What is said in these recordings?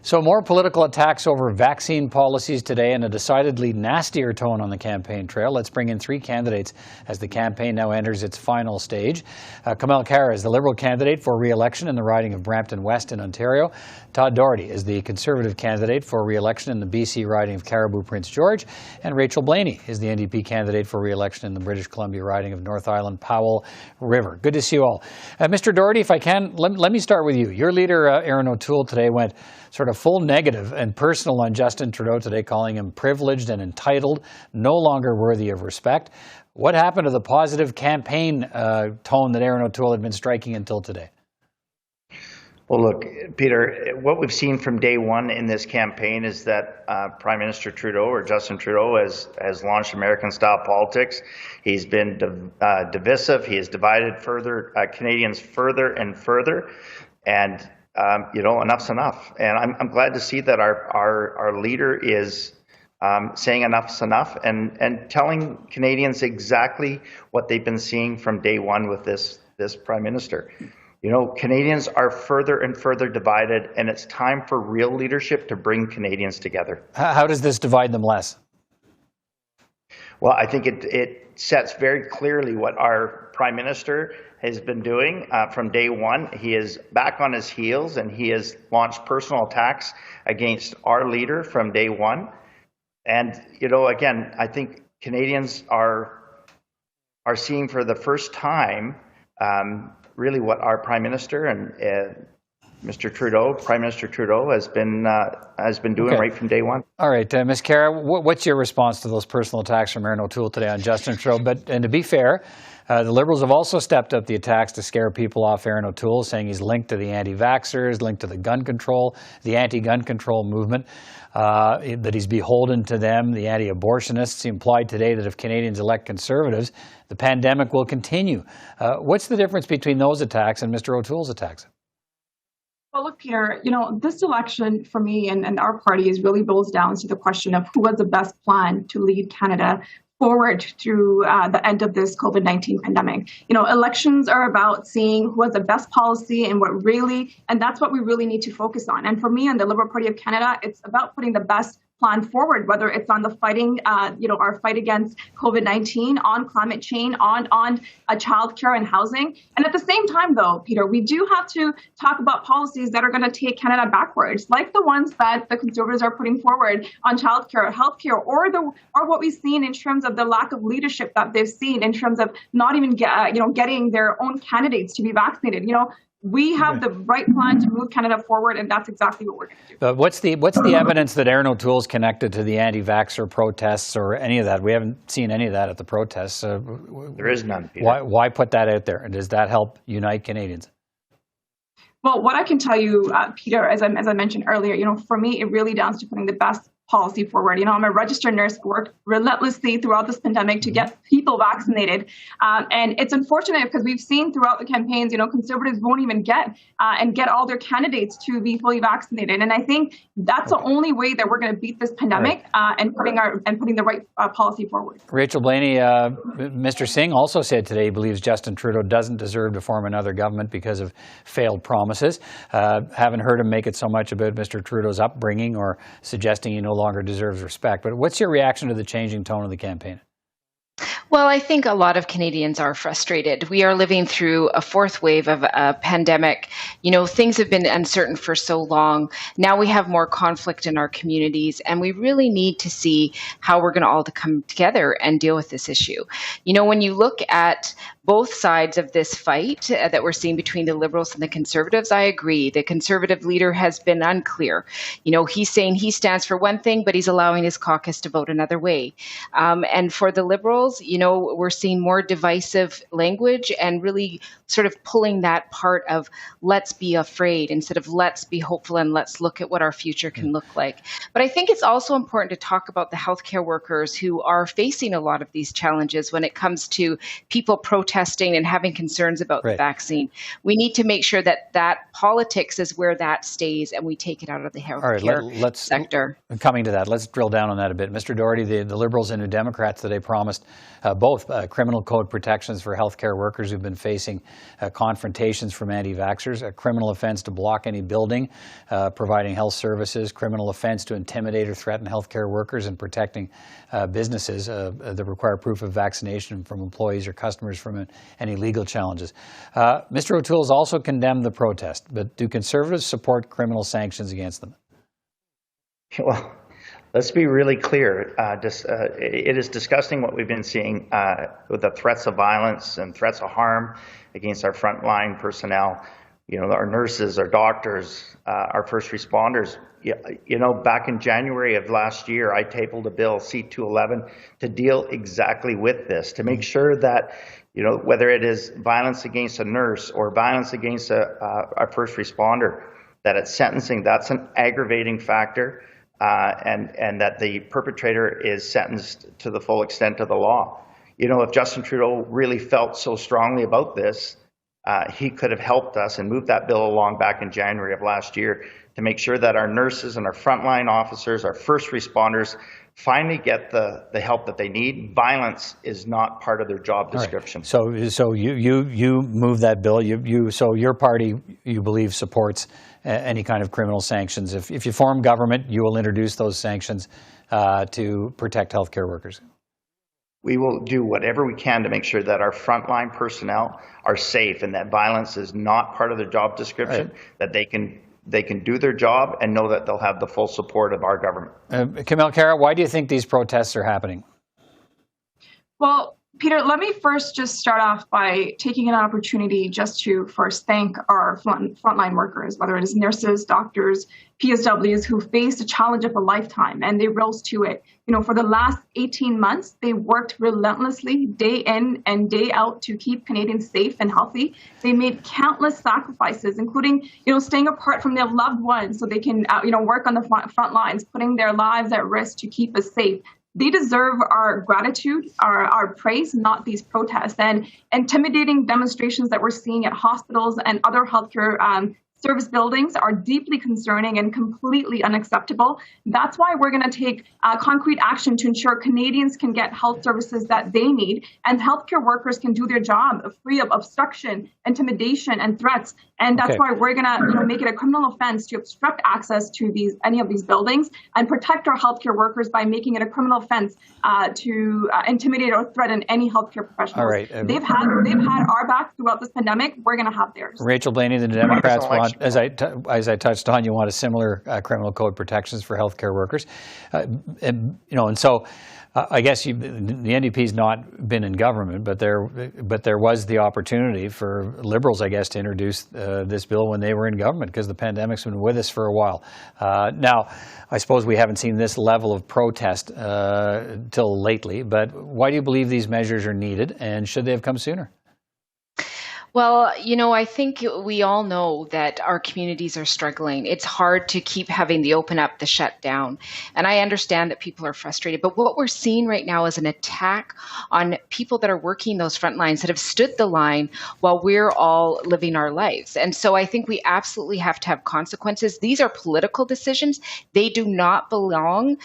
So more political attacks over vaccine policies today and a decidedly nastier tone on the campaign trail. Let's bring in three candidates as the campaign now enters its final stage. Kamal Khera is the Liberal candidate for re-election in the riding of Brampton West in Ontario. Todd Doherty is the Conservative candidate for re-election in the BC riding of Caribou Prince George. And Rachel Blaney is the NDP candidate for re-election in the British Columbia riding of North Island Powell River. Good to see you all. Mr. Doherty, if I can, let me start with you. Your leader, Erin O'Toole, today went sort of full negative and personal on Justin Trudeau today, calling him privileged and entitled, no longer worthy of respect. What happened to the positive campaign tone that Erin O'Toole had been striking until today? Well, look, Peter, what we've seen from day one in this campaign is that Prime Minister Trudeau, or Justin Trudeau, has launched American-style politics. He's been divisive. He has divided Canadians further and further. And enough's enough. And I'm glad to see that our leader is saying enough's enough and telling Canadians exactly what they've been seeing from day one with this Prime Minister. Canadians are further and further divided, and it's time for real leadership to bring Canadians together. How does this divide them less? Well, I think it sets very clearly what our Prime Minister has been doing from day one. He is back on his heels, and he has launched personal attacks against our leader from day one. And, again, I think Canadians are seeing for the first time really what our Prime Minister and Prime Minister Trudeau has been doing right from day one. All right, Ms. Khera, what's your response to those personal attacks from Erin O'Toole today on Justin Trudeau? And to be fair, the Liberals have also stepped up the attacks to scare people off Erin O'Toole, saying he's linked to the anti-vaxxers, linked to the gun control, the anti-gun control movement, that he's beholden to them, the anti-abortionists. He implied today that if Canadians elect Conservatives, the pandemic will continue. What's the difference between those attacks and Mr. O'Toole's attacks? Well, look, Peter, this election for me and our party is really boils down to the question of who has the best plan to lead Canada forward through the end of this COVID-19 pandemic. Elections are about seeing who has the best policy and and that's what we really need to focus on. And for me and the Liberal Party of Canada, it's about putting the best plan forward, whether it's on the fighting, our fight against COVID-19, on climate change, on childcare and housing. And at the same time, though, Peter, we do have to talk about policies that are going to take Canada backwards, like the ones that the Conservatives are putting forward on childcare, healthcare, or what we've seen in terms of the lack of leadership that they've seen in terms of not even getting their own candidates to be vaccinated. We have the right plan to move Canada forward, and that's exactly what we're going to do. But what's the evidence that Erin O'Toole's connected to the anti-vaxxer protests or any of that? We haven't seen any of that at the protests. There is none, Peter. Why put that out there? And does that help unite Canadians? Well, what I can tell you, Peter, as I mentioned earlier, for me, it really down to putting the best policy forward. I'm a registered nurse, worked relentlessly throughout this pandemic to get people vaccinated. And it's unfortunate because we've seen throughout the campaigns, Conservatives won't even get all their candidates to be fully vaccinated. And I think that's the only way that we're going to beat this pandemic and putting the right policy forward. Rachel Blaney, Mr. Singh also said today he believes Justin Trudeau doesn't deserve to form another government because of failed promises. Haven't heard him make it so much about Mr. Trudeau's upbringing or suggesting he no longer deserves respect. But what's your reaction to the changing tone of the campaign? Well, I think a lot of Canadians are frustrated. We are living through a fourth wave of a pandemic. Things have been uncertain for so long. Now we have more conflict in our communities, and we really need to see how we're going to all come together and deal with this issue. When you look at both sides of this fight that we're seeing between the Liberals and the Conservatives, I agree. The Conservative leader has been unclear. He's saying he stands for one thing, but he's allowing his caucus to vote another way. And for the Liberals, we're seeing more divisive language and really sort of pulling that part of let's be afraid instead of let's be hopeful and let's look at what our future can look like. But I think it's also important to talk about the healthcare workers who are facing a lot of these challenges when it comes to people protesting protesting and having concerns about the vaccine. We need to make sure that politics is where that stays and we take it out of the healthcare sector. Coming to that, let's drill down on that a bit. Mr. Doherty, the Liberals and New Democrats today promised both criminal code protections for healthcare workers who've been facing confrontations from anti-vaxxers, a criminal offense to block any building providing health services, criminal offense to intimidate or threaten healthcare workers, and protecting businesses that require proof of vaccination from employees or customers from any legal challenges. Mr. O'Toole's also condemned the protest, but do Conservatives support criminal sanctions against them? Well, let's be really clear. It is disgusting what we've been seeing with the threats of violence and threats of harm against our frontline personnel. You know, our nurses, our doctors, our first responders. You know, back in January of last year, I tabled a bill, C-211, to deal exactly with this, to make sure that, you know, whether it is violence against a nurse or violence against a first responder, that at sentencing, that's an aggravating factor, and that the perpetrator is sentenced to the full extent of the law. You know, if Justin Trudeau really felt so strongly about this, he could have helped us and moved that bill along back in January of last year to make sure that our nurses and our frontline officers, our first responders, finally get the help that they need. Violence is not part of their job description. Right. So you move that bill. So your party, you believe, supports any kind of criminal sanctions. If you form government, you will introduce those sanctions to protect healthcare workers. We will do whatever we can to make sure that our frontline personnel are safe and that violence is not part of their job description, that they can do their job and know that they'll have the full support of our government. Kamal Khera, why do you think these protests are happening? Well, Peter, let me first just start off by taking an opportunity just to first thank our frontline workers, whether it is nurses, doctors, PSWs, who faced a challenge of a lifetime, and they rose to it. You know, for the last 18 months, they worked relentlessly, day in and day out, to keep Canadians safe and healthy. They made countless sacrifices, including, you know, staying apart from their loved ones so they can, work on the front lines, putting their lives at risk to keep us safe. They deserve our gratitude, our praise, not these protests. And intimidating demonstrations that we're seeing at hospitals and other healthcare service buildings are deeply concerning and completely unacceptable. That's why we're going to take concrete action to ensure Canadians can get health services that they need and healthcare workers can do their job free of obstruction, intimidation, and threats. And that's why we're going to make it a criminal offense to obstruct access to any of these buildings and protect our healthcare workers by making it a criminal offense to intimidate or threaten any healthcare professionals. All right. They've had our back throughout this pandemic. We're going to have theirs. Rachel Blaney, the Democrats want, as I touched on, you want a similar criminal code protections for healthcare workers, and so. I guess the NDP's not been in government, but there was the opportunity for Liberals, I guess, to introduce this bill when they were in government, because the pandemic's been with us for a while. Now, I suppose we haven't seen this level of protest till lately, but why do you believe these measures are needed, and should they have come sooner? Well, I think we all know that our communities are struggling. It's hard to keep having the open up, the shut down. And I understand that people are frustrated. But what we're seeing right now is an attack on people that are working those front lines, that have stood the line while we're all living our lives. And so I think we absolutely have to have consequences. These are political decisions. They do not belong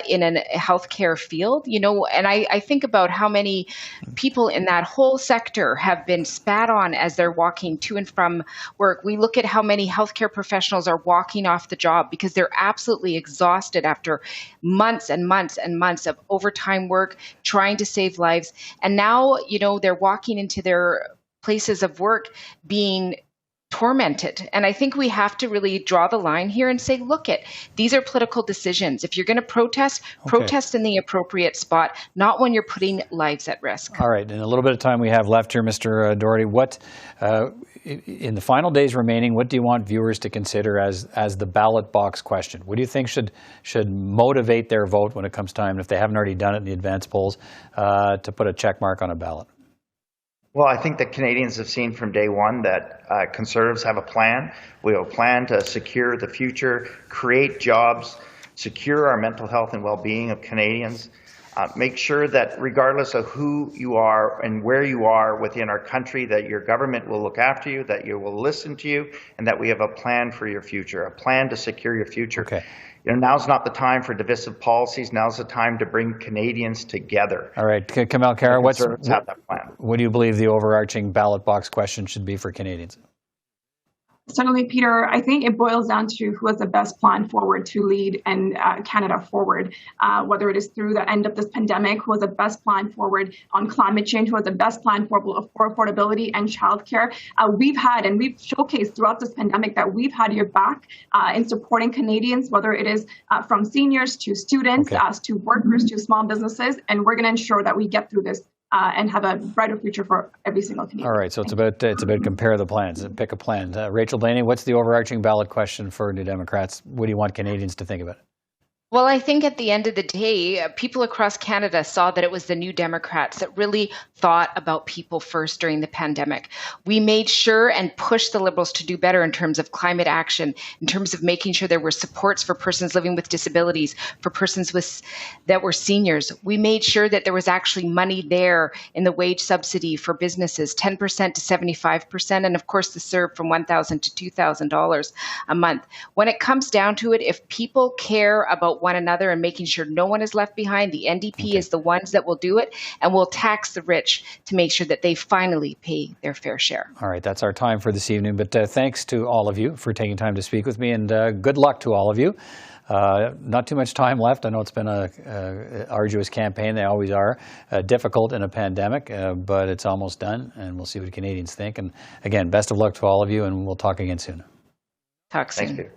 in a healthcare field, and I think about how many people in that whole sector have been spat on as they're walking to and from work. We look at how many healthcare professionals are walking off the job because they're absolutely exhausted after months and months and months of overtime work, trying to save lives. And now, they're walking into their places of work being tormented. And I think we have to really draw the line here and say, look, these are political decisions. If you're going to protest, protest in the appropriate spot, not when you're putting lives at risk. All right. In a little bit of time we have left here, Mr. Doherty, what, in the final days remaining, what do you want viewers to consider as the ballot box question? What do you think should motivate their vote when it comes time, if they haven't already done it in the advance polls, to put a check mark on a ballot? Well, I think that Canadians have seen from day one that Conservatives have a plan. We have a plan to secure the future, create jobs, secure our mental health and well-being of Canadians. Make sure that regardless of who you are and where you are within our country, that your government will look after you, that you will listen to you, and that we have a plan for your future, a plan to secure your future. Okay. Now's not the time for divisive policies. Now's the time to bring Canadians together. All right, Kamal Khera, Have that plan. what do you believe the overarching ballot box question should be for Canadians? Certainly, Peter, I think it boils down to who has the best plan forward to lead and Canada forward, whether it is through the end of this pandemic, who has the best plan forward on climate change, who has the best plan for affordability and childcare. We've showcased throughout this pandemic that we've had your back in supporting Canadians, whether it is from seniors to students, to workers, to small businesses, and we're going to ensure that we get through this and have a brighter future for every single Canadian. All right, so it's about compare the plans and pick a plan. Rachel Blaney, what's the overarching ballot question for New Democrats? What do you want Canadians to think about it? Well, I think at the end of the day, people across Canada saw that it was the New Democrats that really thought about people first during the pandemic. We made sure and pushed the Liberals to do better in terms of climate action, in terms of making sure there were supports for persons living with disabilities, for persons that were seniors. We made sure that there was actually money there in the wage subsidy for businesses, 10% to 75%, and of course the CERB from $1,000 to $2,000 a month. When it comes down to it, if people care about one another and making sure no one is left behind, the NDP is the ones that will do it, and will tax the rich to make sure that they finally pay their fair share. All right, that's our time for this evening, but thanks to all of you for taking time to speak with me, and good luck to all of you. Not too much time left. I know it's been a arduous campaign. They always are. Difficult in a pandemic, but it's almost done, and we'll see what Canadians think. And again, best of luck to all of you, and we'll talk again soon. Talk soon. Thanks, Peter.